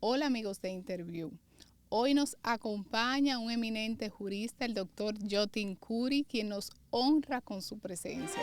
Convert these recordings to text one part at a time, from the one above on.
Hola amigos de Interview. Hoy nos acompaña un eminente jurista, el doctor Yotin Curi, quien nos honra con su presencia.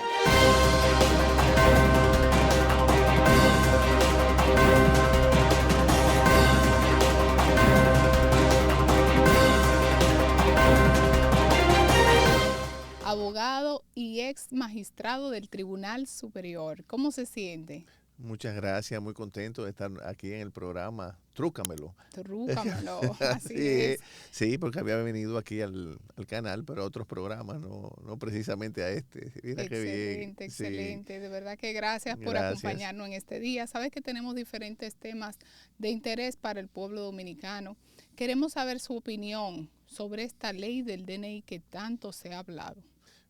Abogado y ex magistrado del Tribunal Superior. ¿Cómo se siente? Muchas gracias, muy contento de estar aquí en el programa. Trúcamelo. Trúcamelo, así Sí, es. sí, porque había venido aquí al canal, pero a otros programas, no precisamente a este. Mira qué bien. Excelente, Sí, excelente. De verdad que gracias por gracias. acompañarnos en este día. Sabes que tenemos diferentes temas de interés para el pueblo dominicano. Queremos saber su opinión sobre esta ley del DNI que tanto se ha hablado.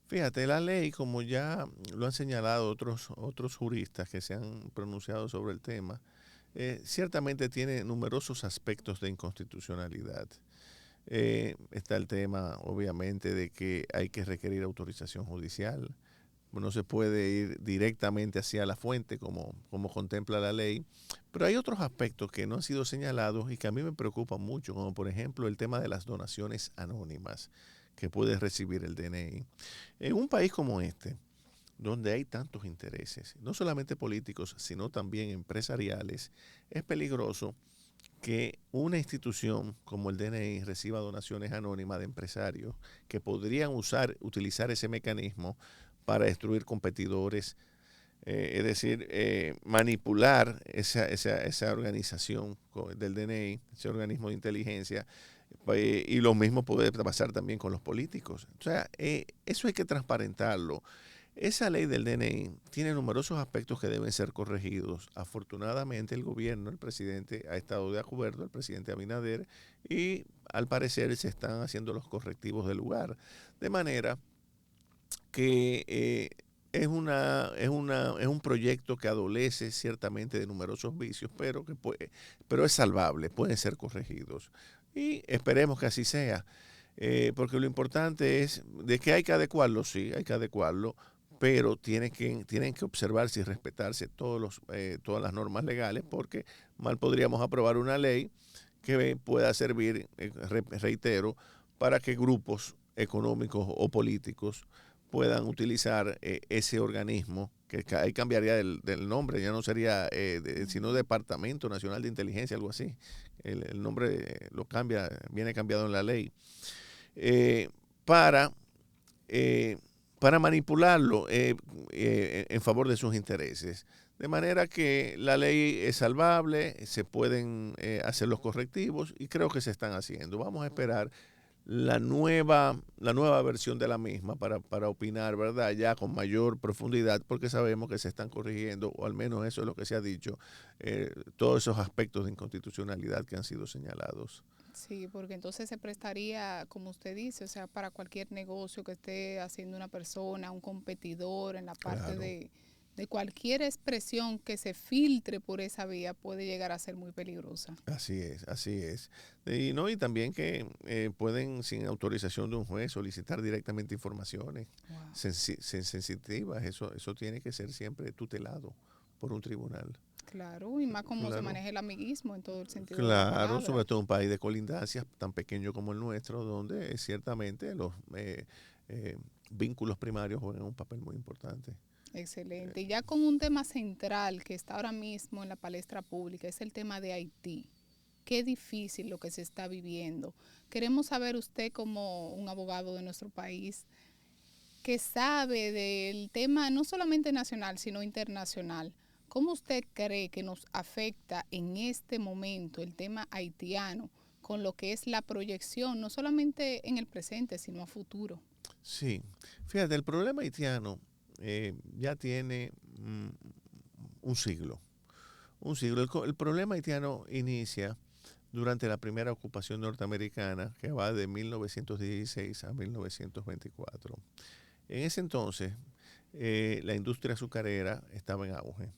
Fíjate, la ley, como ya lo han señalado otros juristas que se han pronunciado sobre el tema, ciertamente tiene numerosos aspectos de inconstitucionalidad. Está el tema, obviamente, de que hay que requerir autorización judicial. No se puede ir directamente hacia la fuente como contempla la ley, pero hay otros aspectos que no han sido señalados y que a mí me preocupan mucho, como por ejemplo el tema de las donaciones anónimas que puede recibir el DNI. En un país como este, donde hay tantos intereses, no solamente políticos, sino también empresariales, es peligroso que una institución como el DNI reciba donaciones anónimas de empresarios que podrían utilizar ese mecanismo para destruir competidores, es decir, manipular esa organización del DNI, ese organismo de inteligencia, y lo mismo puede pasar también con los políticos. O sea, eso hay que transparentarlo. Esa ley del DNI tiene numerosos aspectos que deben ser corregidos. Afortunadamente el gobierno, el presidente, ha estado de acuerdo, el presidente Abinader, y al parecer se están haciendo los correctivos del lugar. De manera que es un proyecto que adolece ciertamente de numerosos vicios, pero es salvable, pueden ser corregidos. Y esperemos que así sea, porque lo importante es de que hay que adecuarlo, sí, hay que adecuarlo, pero tienen que observarse y respetarse todas las normas legales, porque mal podríamos aprobar una ley que pueda servir, reitero, para que grupos económicos o políticos puedan utilizar ese organismo, que ahí cambiaría del nombre, ya no sería sino Departamento Nacional de Inteligencia, algo así. El nombre lo cambia, viene cambiado en la ley, eh, para, eh, para manipularlo en favor de sus intereses. De manera que la ley es salvable, se pueden hacer los correctivos y creo que se están haciendo. Vamos a esperar la nueva versión de la misma para opinar, ¿verdad? Ya con mayor profundidad, porque sabemos que se están corrigiendo, o al menos eso es lo que se ha dicho, todos esos aspectos de inconstitucionalidad que han sido señalados. Sí, porque entonces se prestaría, como usted dice, o sea, para cualquier negocio que esté haciendo una persona, un competidor, en la parte Claro. de cualquier expresión que se filtre por esa vía puede llegar a ser muy peligrosa. Así es, así es. Y también que pueden, sin autorización de un juez, solicitar directamente informaciones Wow. sensitivas. Eso tiene que ser siempre tutelado por un tribunal. Claro, y más como se Claro, maneja el amiguismo en todo el sentido de la claro, palabra. sobre todo un país de colindancias tan pequeño como el nuestro, donde ciertamente los eh, vínculos primarios juegan un papel muy importante. Excelente. Y ya con un tema central que está ahora mismo en la palestra pública, es el tema de Haití. Qué difícil lo que se está viviendo. Queremos saber usted como un abogado de nuestro país que sabe del tema no solamente nacional, sino internacional. ¿Cómo usted cree que nos afecta en este momento el tema haitiano con lo que es la proyección, no solamente en el presente, sino a futuro? Sí, fíjate, el problema haitiano ya tiene un siglo. Un siglo. El problema haitiano inicia durante la primera ocupación norteamericana, que va de 1916 a 1924. En ese entonces, la industria azucarera estaba en auge.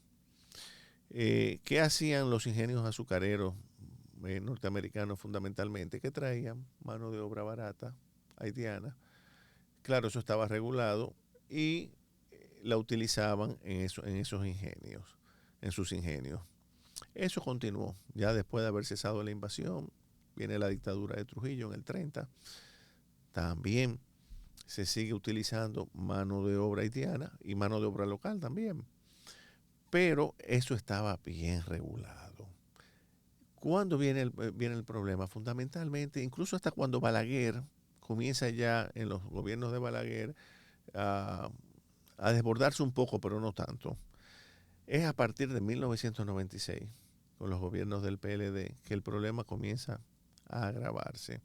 ¿Qué hacían los ingenios azucareros norteamericanos fundamentalmente? Que traían mano de obra barata haitiana. Claro, eso estaba regulado y la utilizaban en esos ingenios, en sus ingenios. Eso continuó. Ya después de haber cesado la invasión, viene la dictadura de Trujillo en el 30. También se sigue utilizando mano de obra haitiana y mano de obra local también. Pero eso estaba bien regulado. ¿Cuándo viene el problema? Fundamentalmente, incluso hasta cuando Balaguer comienza ya en los gobiernos de Balaguer a, a desbordarse un poco, pero no tanto. Es a partir de 1996, con los gobiernos del PLD, que el problema comienza a agravarse.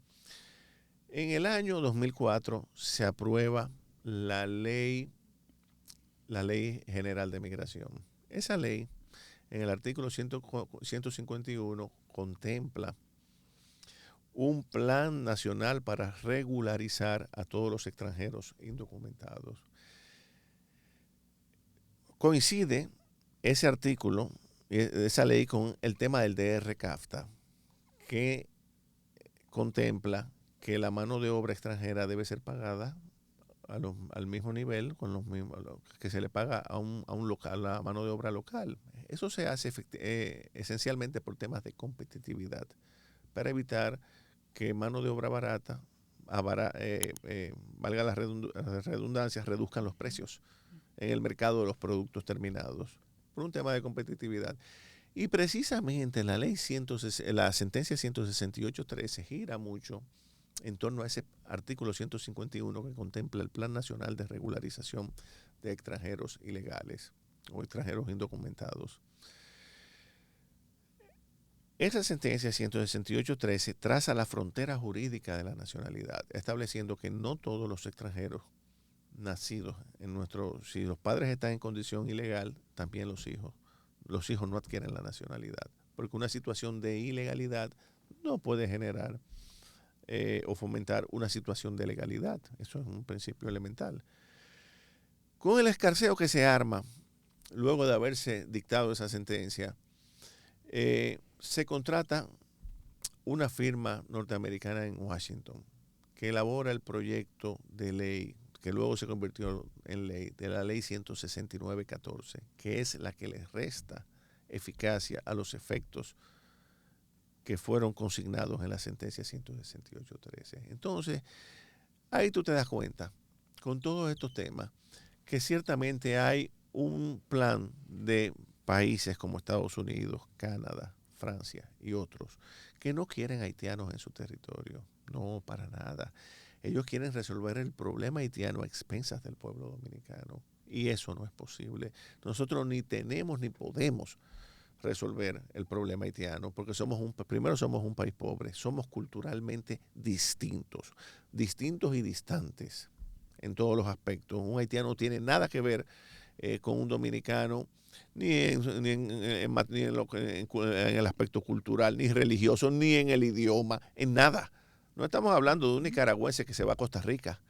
En el año 2004 se aprueba la ley General de Migración. Esa ley, en el artículo 151, contempla un plan nacional para regularizar a todos los extranjeros indocumentados. Coincide ese artículo, esa ley, con el tema del DR-CAFTA, que contempla que la mano de obra extranjera debe ser pagada al mismo nivel con los mismos que se le paga a la mano de obra local. Eso se hace esencialmente por temas de competitividad, para evitar que mano de obra barata, valga la redundancia, reduzcan los precios en el mercado de los productos terminados, por un tema de competitividad. Y precisamente la sentencia 168.13 gira mucho en torno a ese artículo 151 que contempla el Plan Nacional de Regularización de Extranjeros Ilegales o extranjeros indocumentados. Esa sentencia 168.13 traza la frontera jurídica de la nacionalidad, estableciendo que no todos los extranjeros nacidos si los padres están en condición ilegal, también los hijos no adquieren la nacionalidad, porque una situación de ilegalidad no puede generar o fomentar una situación de legalidad. Eso es un principio elemental. Con el escarceo que se arma luego de haberse dictado esa sentencia, se contrata una firma norteamericana en Washington que elabora el proyecto de ley que luego se convirtió en ley, de la ley 169.14, que es la que le resta eficacia a los efectos que fueron consignados en la sentencia 168.13. Entonces, ahí tú te das cuenta, con todos estos temas, que ciertamente hay un plan de países como Estados Unidos, Canadá, Francia y otros, que no quieren haitianos en su territorio. No, para nada. Ellos quieren resolver el problema haitiano a expensas del pueblo dominicano. Y eso no es posible. Nosotros ni tenemos ni podemos resolver el problema haitiano, porque primero somos un país pobre, somos culturalmente distintos y distantes en todos los aspectos. Un haitiano no tiene nada que ver con un dominicano, ni en el aspecto cultural, ni religioso, ni en el idioma, en nada. No estamos hablando de un nicaragüense que se va a Costa Rica,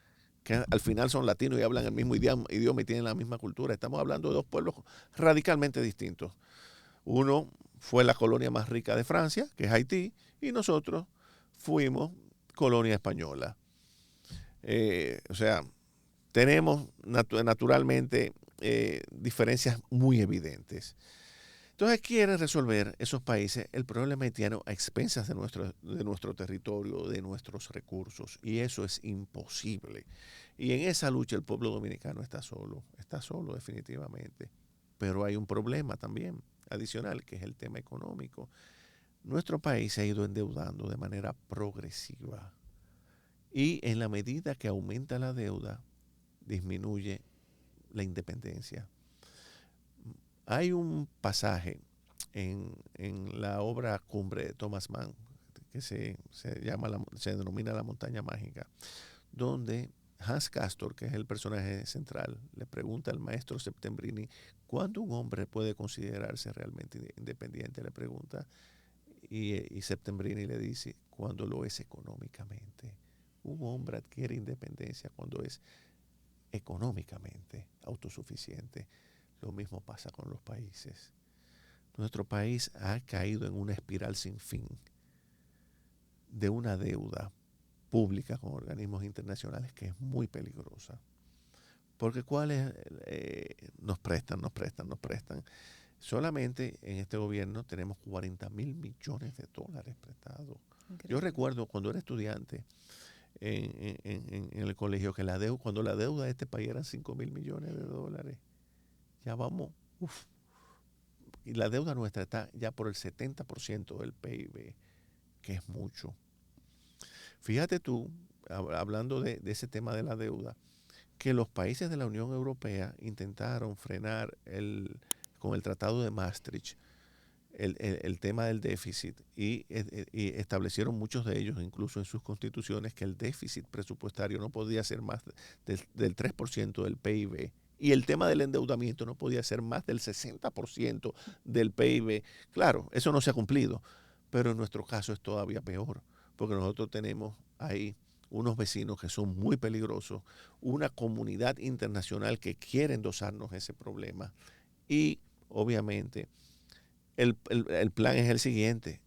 que al final son latinos y hablan el mismo idioma y tienen la misma cultura. Estamos hablando de dos pueblos radicalmente distintos. Uno fue la colonia más rica de Francia, que es Haití, y nosotros fuimos colonia española. O sea, tenemos naturalmente diferencias muy evidentes. Entonces quieren resolver esos países el problema haitiano a expensas de nuestro territorio, de nuestros recursos, y eso es imposible. Y en esa lucha el pueblo dominicano está solo definitivamente. Pero hay un problema también adicional, que es el tema económico. Nuestro país se ha ido endeudando de manera progresiva, y en la medida que aumenta la deuda, disminuye la independencia. Hay un pasaje en la obra Cumbre de Thomas Mann, que se denomina La Montaña Mágica, donde Hans Castor, que es el personaje central, le pregunta al maestro Septembrini cuándo un hombre puede considerarse realmente independiente, le pregunta, y Septembrini le dice, cuando lo es económicamente. Un hombre adquiere independencia cuando es económicamente autosuficiente. Lo mismo pasa con los países. Nuestro país ha caído en una espiral sin fin de una deuda pública con organismos internacionales que es muy peligrosa. Porque ¿cuáles nos prestan? Solamente en este gobierno tenemos 40.000 millones de dólares prestados. Increíble. Yo recuerdo cuando era estudiante en el colegio que cuando la deuda de este país eran 5.000 millones de dólares. Ya vamos, y la deuda nuestra está ya por el 70% del PIB, que es mucho. Fíjate tú, hablando de ese tema de la deuda, que los países de la Unión Europea intentaron frenar con el Tratado de Maastricht el tema del déficit y establecieron muchos de ellos, incluso en sus constituciones, que el déficit presupuestario no podía ser más del 3% del PIB. Y el tema del endeudamiento no podía ser más del 60% del PIB. Claro, eso no se ha cumplido, pero en nuestro caso es todavía peor, porque nosotros tenemos ahí unos vecinos que son muy peligrosos, una comunidad internacional que quiere endosarnos ese problema y obviamente el plan es el siguiente: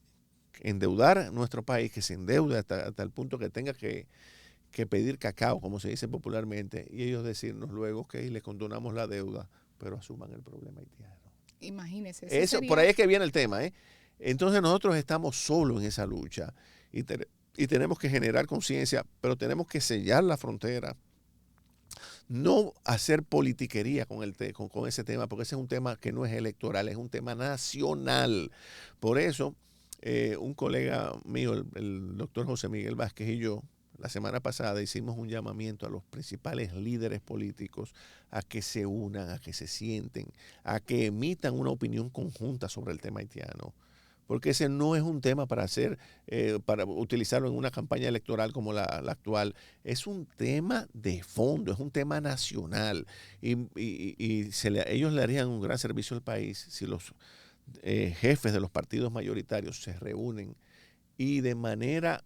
endeudar nuestro país, que se endeude hasta el punto que tenga que pedir cacao, como se dice popularmente, y ellos decirnos luego que le condonamos la deuda, pero asuman el problema haitiano. Imagínese. Eso, por ahí es que viene el tema, ¿eh? Entonces nosotros estamos solos en esa lucha y tenemos que generar conciencia, pero tenemos que sellar la frontera. No hacer politiquería con ese tema, porque ese es un tema que no es electoral, es un tema nacional. Por eso, un colega mío, el doctor José Miguel Vázquez y yo, la semana pasada hicimos un llamamiento a los principales líderes políticos a que se unan, a que se sienten, a que emitan una opinión conjunta sobre el tema haitiano. Porque ese no es un tema para para utilizarlo en una campaña electoral como la actual. Es un tema de fondo, es un tema nacional. Ellos le harían un gran servicio al país si los jefes de los partidos mayoritarios se reúnen y de manera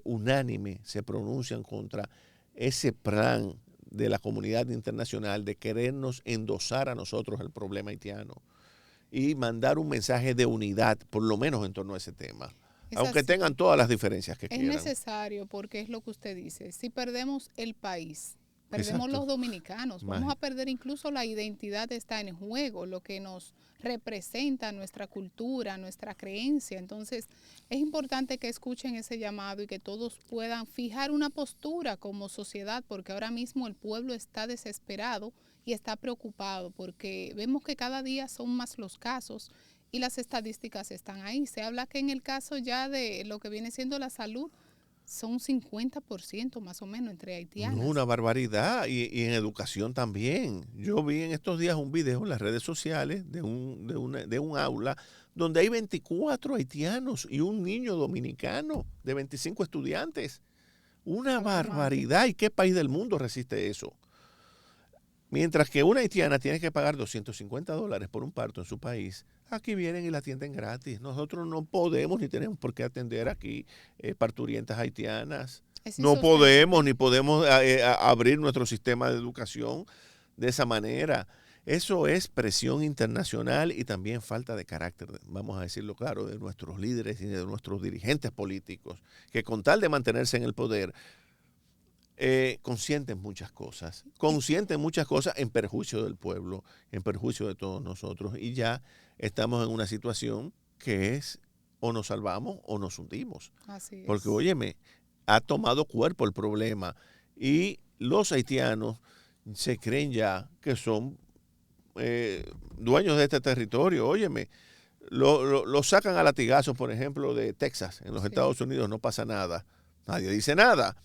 unánime se pronuncian contra ese plan de la comunidad internacional de querernos endosar a nosotros el problema haitiano y mandar un mensaje de unidad, por lo menos en torno a ese tema. Aunque tengan todas las diferencias que quieran. Es necesario, porque es lo que usted dice. Si perdemos el país, perdemos los dominicanos, vamos a perder incluso la identidad, está en juego, lo que nos representa, nuestra cultura, nuestra creencia. Entonces, es importante que escuchen ese llamado y que todos puedan fijar una postura como sociedad, porque ahora mismo el pueblo está desesperado y está preocupado, porque vemos que cada día son más los casos y las estadísticas están ahí. Se habla que en el caso ya de lo que viene siendo la salud, son 50% más o menos entre haitianos. No, una barbaridad. Y en educación también. Yo vi en estos días un video en las redes sociales de un aula donde hay 24 haitianos y un niño dominicano de 25 estudiantes. Una barbaridad. ¿Y qué país del mundo resiste eso? Mientras que una haitiana tiene que pagar $250 por un parto en su país, aquí vienen y la atienden gratis. Nosotros no podemos ni tenemos por qué atender aquí parturientas haitianas. No podemos ni podemos abrir nuestro sistema de educación de esa manera. Eso es presión internacional y también falta de carácter, vamos a decirlo claro, de nuestros líderes y de nuestros dirigentes políticos, que con tal de mantenerse en el poder, consienten muchas cosas en perjuicio del pueblo, en perjuicio de todos nosotros, y ya estamos en una situación que es o nos salvamos o nos hundimos. Así es. Porque, óyeme, ha tomado cuerpo el problema y los haitianos se creen ya que son dueños de este territorio. Óyeme, lo sacan a latigazos, por ejemplo, de Texas, en los Estados Unidos, no pasa nada, nadie dice nada.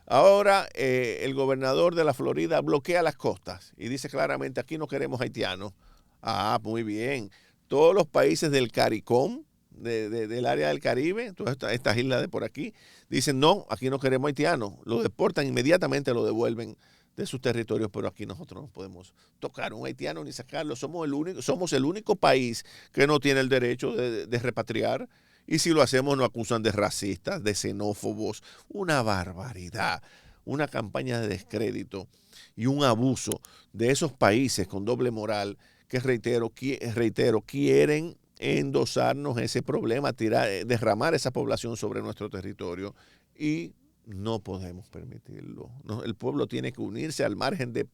Ahora el gobernador de la Florida bloquea las costas y dice claramente: aquí no queremos haitianos. Ah, muy bien. Todos los países del CARICOM, del área del Caribe, todas estas islas de por aquí, dicen: no, aquí no queremos haitianos. Lo deportan inmediatamente, lo devuelven de sus territorios, pero aquí nosotros no podemos tocar un haitiano ni sacarlo. Somos el único país que no tiene el derecho de repatriar. Y si lo hacemos nos acusan de racistas, de xenófobos. Una barbaridad, una campaña de descrédito y un abuso de esos países con doble moral que, reitero, quieren endosarnos ese problema, derramar esa población sobre nuestro territorio, y no podemos permitirlo. No, el pueblo tiene que unirse al margen de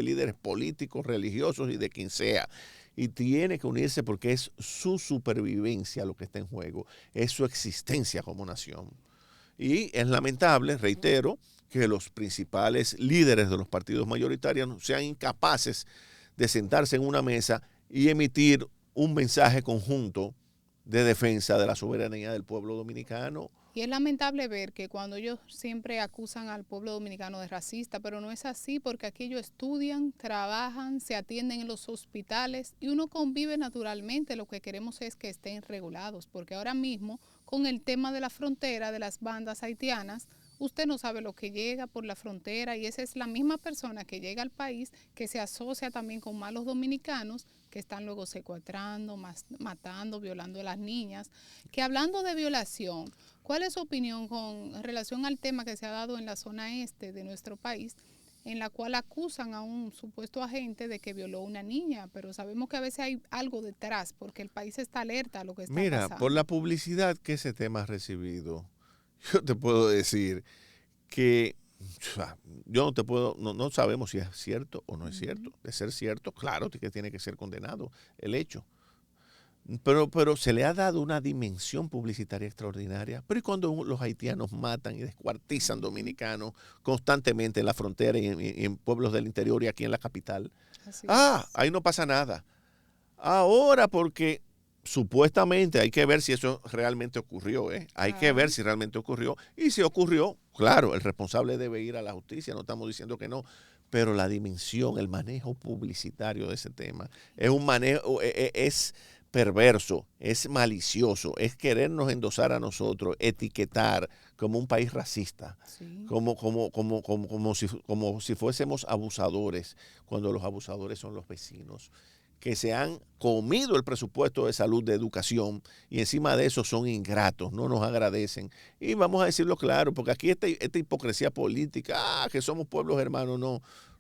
líderes políticos, religiosos y de quien sea. y tiene que unirse porque es su supervivencia lo que está en juego, es su existencia como nación. Y es lamentable, reitero, que los principales líderes de los partidos mayoritarios sean incapaces de sentarse en una mesa y emitir un mensaje conjunto de defensa de la soberanía del pueblo dominicano. Y es lamentable ver que cuando ellos siempre acusan al pueblo dominicano de racista, pero no es así porque aquí ellos estudian, trabajan, se atienden en los hospitales y uno convive naturalmente. Lo que queremos es que estén regulados, porque ahora mismo con el tema de la frontera de las bandas haitianas, usted no sabe lo que llega por la frontera y esa es la misma persona que llega al país que se asocia también con malos dominicanos que están luego secuestrando, matando, violando a las niñas. Que hablando de violación, ¿cuál es su opinión con relación al tema que se ha dado en la zona este de nuestro país, en la cual acusan a un supuesto agente de que violó a una niña? Pero sabemos que a veces hay algo detrás, porque el país está alerta a lo que está pasando. Mira, por la publicidad que ese tema ha recibido, yo te puedo decir que yo no te puedo, no sabemos si es cierto o no es cierto. De ser cierto, claro que tiene que ser condenado el hecho. Pero se le ha dado una dimensión publicitaria extraordinaria. Pero ¿y cuando los haitianos matan y descuartizan dominicanos constantemente en la frontera y en pueblos del interior y aquí en la capital? Ahí no pasa nada. Ahora porque supuestamente hay que ver si eso realmente ocurrió, hay que ver si realmente ocurrió. Y si ocurrió, claro, el responsable debe ir a la justicia, no estamos diciendo que no. Pero la dimensión, el manejo publicitario de ese tema, es un manejo, es perverso, es malicioso, es querernos endosar a nosotros, etiquetar como un país racista, sí, como si fuésemos abusadores, cuando los abusadores son los vecinos, que se han comido el presupuesto de salud, de educación, y encima de eso son ingratos, no nos agradecen. Y vamos a decirlo claro, porque aquí esta hipocresía política, que somos pueblos hermanos,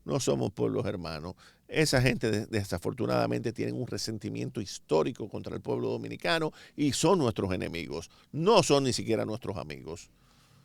no somos pueblos hermanos. Esa gente desafortunadamente tienen un resentimiento histórico contra el pueblo dominicano y son nuestros enemigos, no son ni siquiera nuestros amigos.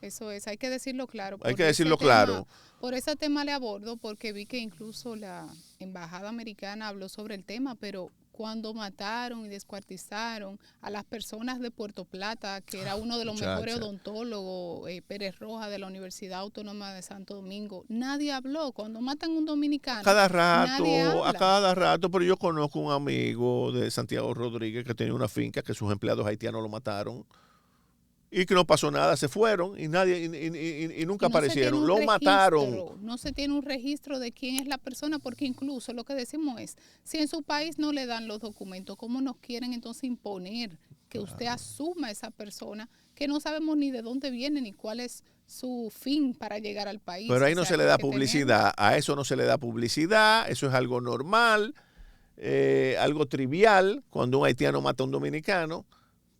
Eso es, hay que decirlo claro. Hay que decirlo claro. Por ese tema le abordo, porque vi que incluso la embajada americana habló sobre el tema, pero cuando mataron y descuartizaron a las personas de Puerto Plata, que era uno de los mejores odontólogos, Pérez Rojas, de la Universidad Autónoma de Santo Domingo, nadie habló. Cuando matan a un dominicano, a cada rato, pero yo conozco un amigo de Santiago Rodríguez que tenía una finca que sus empleados haitianos lo mataron. Y que no pasó nada, se fueron y nadie y nunca aparecieron, lo mataron. No se tiene un registro de quién es la persona, porque incluso lo que decimos es, si en su país no le dan los documentos, ¿cómo nos quieren entonces imponer que usted asuma a esa persona que no sabemos ni de dónde viene ni cuál es su fin para llegar al país? Pero ahí no se le da publicidad, a eso no se le da publicidad, eso es algo normal, algo trivial cuando un haitiano mata a un dominicano.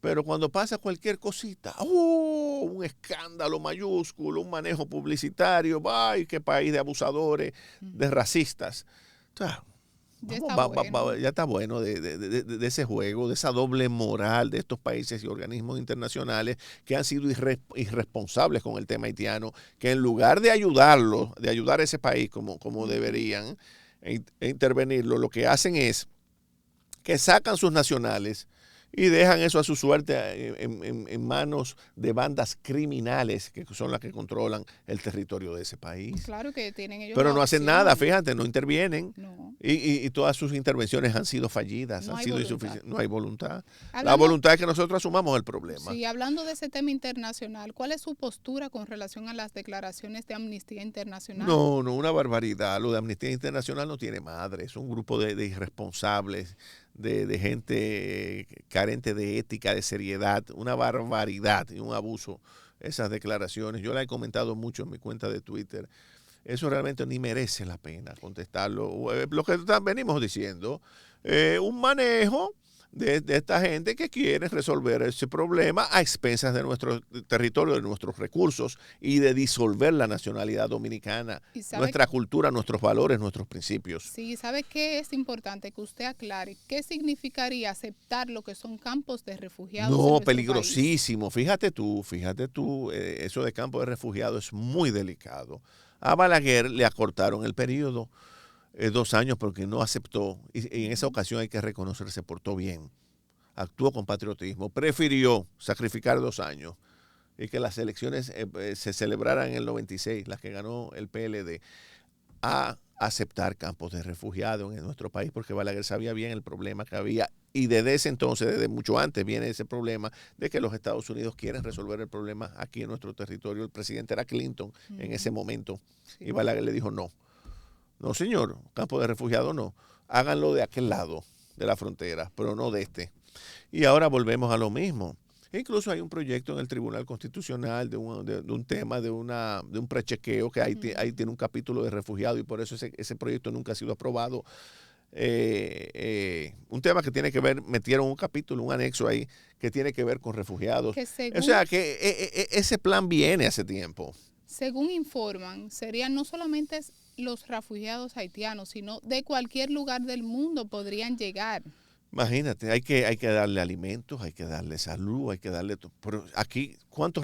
Pero cuando pasa cualquier cosita, un escándalo mayúsculo, un manejo publicitario, ¡ay, qué país de abusadores, de racistas! O sea, ya está bueno de ese juego, de esa doble moral de estos países y organismos internacionales que han sido irresponsables con el tema haitiano, que en lugar de ayudarlo, de ayudar a ese país como deberían e intervenirlo, lo que hacen es que sacan sus nacionales y dejan eso a su suerte en manos de bandas criminales que son las que controlan el territorio de ese país. Claro que tienen ellos. Pero no hacen nada, fíjate, no intervienen. No. Y todas sus intervenciones han sido fallidas, no han sido insuficientes. No hay voluntad. La Hablando, voluntad es que nosotros asumamos el problema. Sí, hablando de ese tema internacional, ¿cuál es su postura con relación a las declaraciones de Amnistía Internacional? No, una barbaridad. Lo de Amnistía Internacional no tiene madre. Es un grupo de irresponsables, de gente carente de ética, de seriedad, una barbaridad y un abuso. Esas declaraciones, yo las he comentado mucho en mi cuenta de Twitter. Eso realmente ni merece la pena contestarlo. Lo que venimos diciendo, un manejo de esta gente que quiere resolver ese problema a expensas de nuestro territorio, de nuestros recursos y de disolver la nacionalidad dominicana, nuestra cultura, nuestros valores, nuestros principios. Sí, ¿sabe qué es importante que usted aclare? ¿Qué significaría aceptar lo que son campos de refugiados? No, peligrosísimo. País? Fíjate tú, eso de campos de refugiados es muy delicado. A Balaguer le acortaron el periodo. 2 años porque no aceptó, y en esa ocasión hay que reconocer, se portó bien, actuó con patriotismo, prefirió sacrificar 2 años y que las elecciones se celebraran en el 96, las que ganó el PLD, a aceptar campos de refugiados en nuestro país, porque Balaguer sabía bien el problema que había, y desde ese entonces, desde mucho antes, viene ese problema de que los Estados Unidos quieren resolver el problema aquí en nuestro territorio. El presidente era Clinton en ese momento, y Balaguer le dijo no. No, señor, campo de refugiados no. Háganlo de aquel lado de la frontera, pero no de este. Y ahora volvemos a lo mismo. Incluso hay un proyecto en el Tribunal Constitucional de un tema, de un prechequeo, que ahí tiene un capítulo de refugiados y por eso ese proyecto nunca ha sido aprobado. Un tema que tiene que ver, metieron un capítulo, un anexo ahí, que tiene que ver con refugiados. O sea que ese plan viene hace tiempo. Según informan, serían no solamente los refugiados haitianos, sino de cualquier lugar del mundo podrían llegar. Imagínate, hay que darle alimentos, hay que darle salud, hay que darle... Pero aquí, ¿cuántos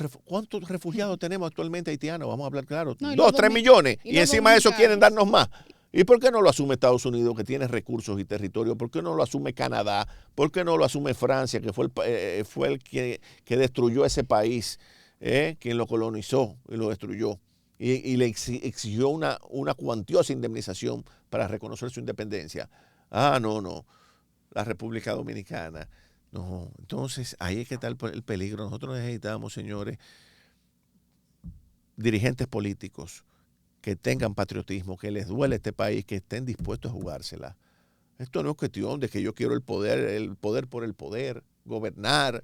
refugiados tenemos actualmente haitianos? Vamos a hablar claro. No, 2, 3 millones. Y encima de eso quieren darnos más. ¿Y por qué no lo asume Estados Unidos, que tiene recursos y territorio? ¿Por qué no lo asume Canadá? ¿Por qué no lo asume Francia, que fue el que destruyó ese país, quien lo colonizó y lo destruyó? Y le exigió una cuantiosa indemnización para reconocer su independencia. Ah, no. La República Dominicana. No, entonces ahí es que está el peligro. Nosotros necesitamos, señores, dirigentes políticos que tengan patriotismo, que les duele este país, que estén dispuestos a jugársela. Esto no es cuestión de que yo quiero el poder por el poder, gobernar.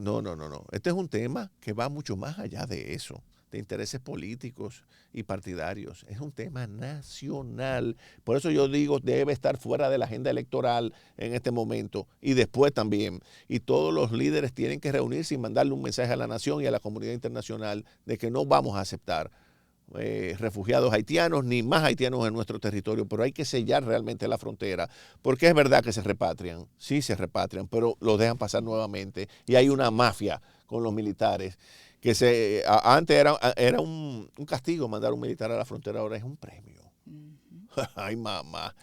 No. Este es un tema que va mucho más allá de eso, de intereses políticos y partidarios. Es un tema nacional. Por eso yo digo, debe estar fuera de la agenda electoral en este momento y después también. Y todos los líderes tienen que reunirse y mandarle un mensaje a la nación y a la comunidad internacional de que no vamos a aceptar refugiados haitianos ni más haitianos en nuestro territorio, pero hay que sellar realmente la frontera, porque es verdad que se repatrian, sí se repatrian, pero los dejan pasar nuevamente y hay una mafia con los militares que antes era un castigo mandar un militar a la frontera, ahora es un premio. Ay, mamá,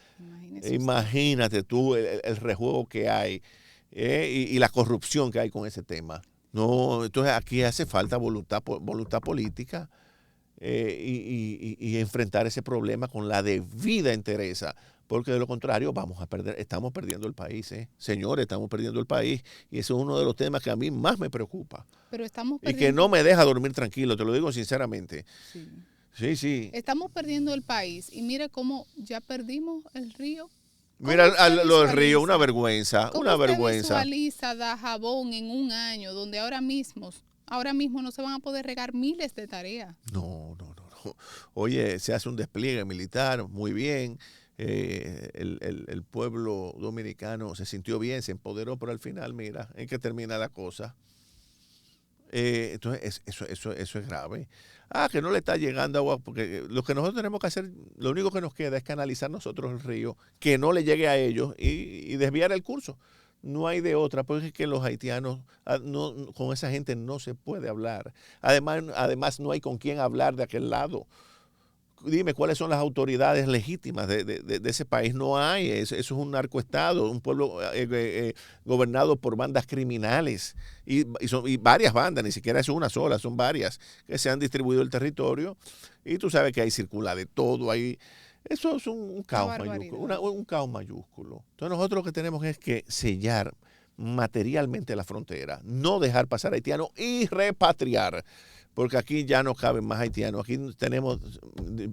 imagínate tú el rejuego que hay y la corrupción que hay con ese tema. No, entonces aquí hace falta voluntad política. Y enfrentar ese problema con la debida entereza, porque de lo contrario estamos perdiendo el país, señores, estamos perdiendo el país, y eso es uno de los temas que a mí más me preocupa. Pero estamos y que no me deja dormir tranquilo, te lo digo sinceramente. Sí. Estamos perdiendo el país, y mire cómo ya perdimos el río. Mira lo del río, una vergüenza, una vergüenza. ¿Cómo usted visualiza Dajabón en un año, donde ahora mismo no se van a poder regar miles de tareas? No. Oye, se hace un despliegue militar, muy bien. El pueblo dominicano se sintió bien, se empoderó, pero al final, mira, en qué termina la cosa. Entonces, eso es grave. Que no le está llegando agua, porque lo que nosotros tenemos que hacer, lo único que nos queda es canalizar nosotros el río, que no le llegue a ellos y desviar el curso. No hay de otra, porque es que los haitianos, con esa gente no se puede hablar. Además, no hay con quién hablar de aquel lado. Dime, ¿cuáles son las autoridades legítimas de ese país? No hay, eso es un narcoestado, un pueblo gobernado por bandas criminales y varias bandas, ni siquiera es una sola, son varias que se han distribuido el territorio y tú sabes que ahí circula de todo, eso es un caos mayúsculo, un caos mayúsculo. Entonces nosotros lo que tenemos es que sellar materialmente la frontera, no dejar pasar haitianos y repatriar. Porque aquí ya no caben más haitianos. Aquí tenemos,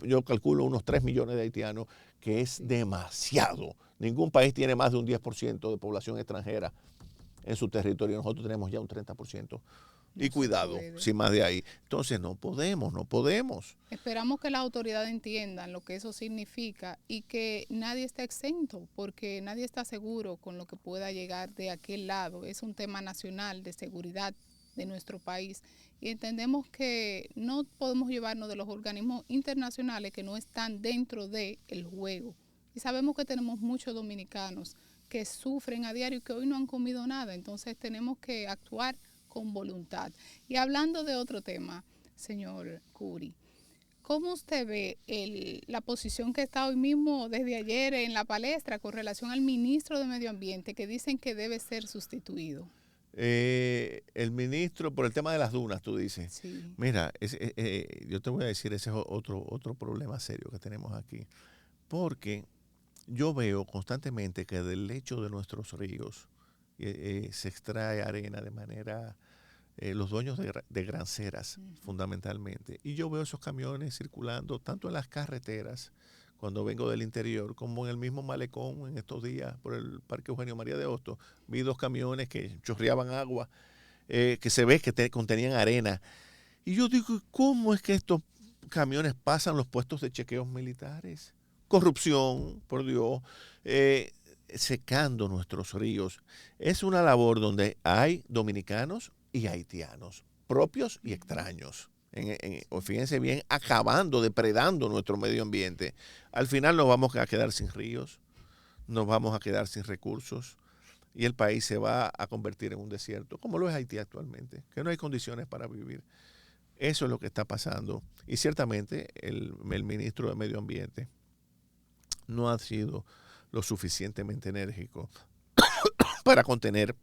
yo calculo, unos 3 millones de haitianos, que es demasiado. Ningún país tiene más de un 10% de población extranjera en su territorio. Nosotros tenemos ya un 30%. Y cuidado, sin más de ahí. Entonces no podemos. Esperamos que las autoridades entiendan lo que eso significa y que nadie está exento, porque nadie está seguro con lo que pueda llegar de aquel lado. Es un tema nacional de seguridad de nuestro país y entendemos que no podemos llevarnos de los organismos internacionales que no están dentro del juego. Y sabemos que tenemos muchos dominicanos que sufren a diario y que hoy no han comido nada, entonces tenemos que actuar con voluntad. Y hablando de otro tema, señor Curi, ¿Cómo usted ve la posición que está hoy mismo desde ayer en la palestra con relación al ministro de Medio Ambiente, que dicen que debe ser sustituido? El ministro, por el tema de las dunas, tú dices. Sí. Mira, yo te voy a decir, ese es otro problema serio que tenemos aquí. Porque yo veo constantemente que del lecho de nuestros ríos se extrae arena de manera, los dueños de granceras, fundamentalmente. Y yo veo esos camiones circulando tanto en las carreteras, cuando vengo del interior, como en el mismo malecón en estos días por el Parque Eugenio María de Hostos. Vi 2 camiones que chorreaban agua, que se ve que contenían arena. Y yo digo, ¿cómo es que estos camiones pasan los puestos de chequeos militares? Corrupción, por Dios, secando nuestros ríos. Es una labor donde hay dominicanos y haitianos, propios y extraños. Fíjense bien, acabando, depredando nuestro medio ambiente. Al final nos vamos a quedar sin ríos, nos vamos a quedar sin recursos y el país se va a convertir en un desierto, como lo es Haití actualmente, que no hay condiciones para vivir. Eso es lo que está pasando. Y ciertamente el ministro de Medio Ambiente no ha sido lo suficientemente enérgico para contener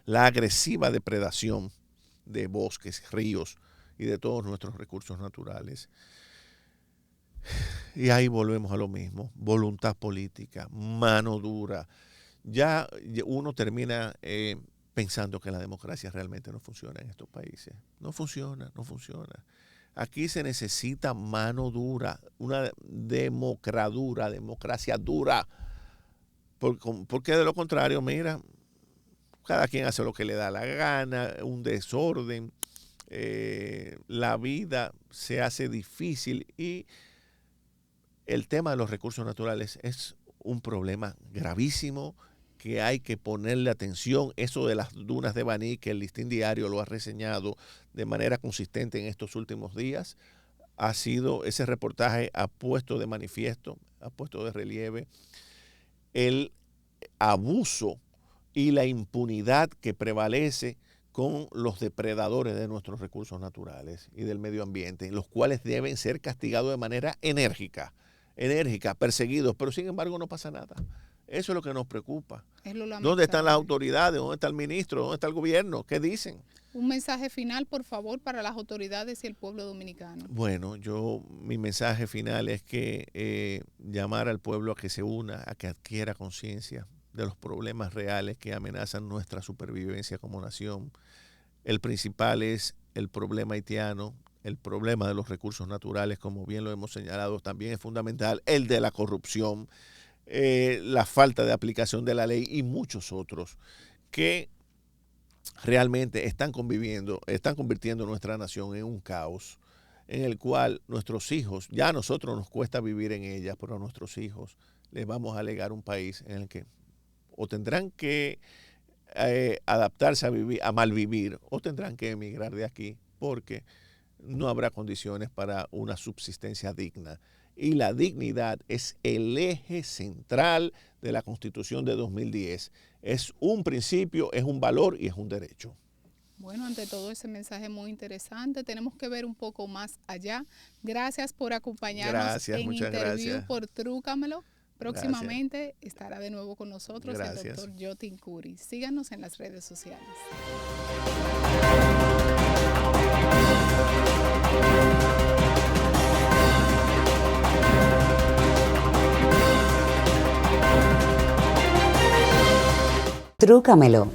la agresiva depredación de bosques, ríos y de todos nuestros recursos naturales. Y ahí volvemos a lo mismo, voluntad política, mano dura. Ya uno termina pensando que la democracia realmente no funciona en estos países. No funciona. Aquí se necesita mano dura, una democracia dura. Porque de lo contrario, mira, cada quien hace lo que le da la gana, un desorden, la vida se hace difícil y el tema de los recursos naturales es un problema gravísimo que hay que ponerle atención. Eso de las dunas de Baní, que el Listín Diario lo ha reseñado de manera consistente en estos últimos días, ese reportaje ha puesto de manifiesto, ha puesto de relieve el abuso y la impunidad que prevalece con los depredadores de nuestros recursos naturales y del medio ambiente, los cuales deben ser castigados de manera enérgica, perseguidos, pero sin embargo no pasa nada. Eso es lo que nos preocupa. ¿Dónde están las autoridades? ¿Dónde está el ministro? ¿Dónde está el gobierno? ¿Qué dicen? Un mensaje final, por favor, para las autoridades y el pueblo dominicano. Bueno, mi mensaje final es que llamar al pueblo a que se una, a que adquiera conciencia de los problemas reales que amenazan nuestra supervivencia como nación. El principal es el problema haitiano, el problema de los recursos naturales, como bien lo hemos señalado, también es fundamental, el de la corrupción, la falta de aplicación de la ley y muchos otros que realmente están convirtiendo nuestra nación en un caos en el cual nuestros hijos, ya a nosotros nos cuesta vivir en ella, pero a nuestros hijos les vamos a legar un país en el que o tendrán que adaptarse a malvivir o tendrán que emigrar de aquí porque no habrá condiciones para una subsistencia digna. Y la dignidad es el eje central de la Constitución de 2010. Es un principio, es un valor y es un derecho. Bueno, ante todo ese mensaje muy interesante, tenemos que ver un poco más allá. Gracias por acompañarnos en Interview por Trúcamelo. Próximamente estará de nuevo con nosotros el doctor Yotin Curi. Síganos en las redes sociales. Trúcamelo.